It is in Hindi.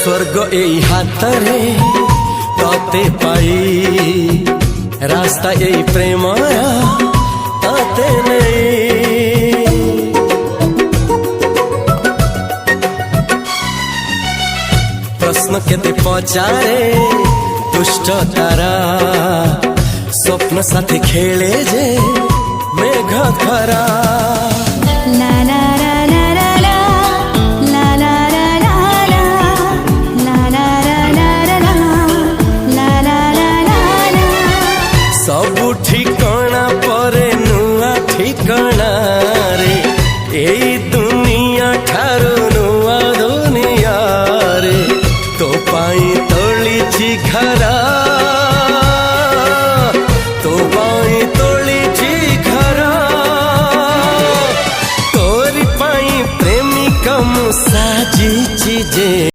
स्वर्ग एई हातरे तते पाई रास्ता एई प्रेमया तते नहीं। प्रश्न केते पचारे दुष्ट तारा स्वप्न साथी खेले जे मेघ खरा। सबु ठिकाना परे नुआ ठिकाना रे एई दुनिया ठारू नुआ दुनिया रे। तो पाई तोलिछि घरा तो पाई तोलिछि घरा तोरी पाई प्रेमिका मु साजिछि जे।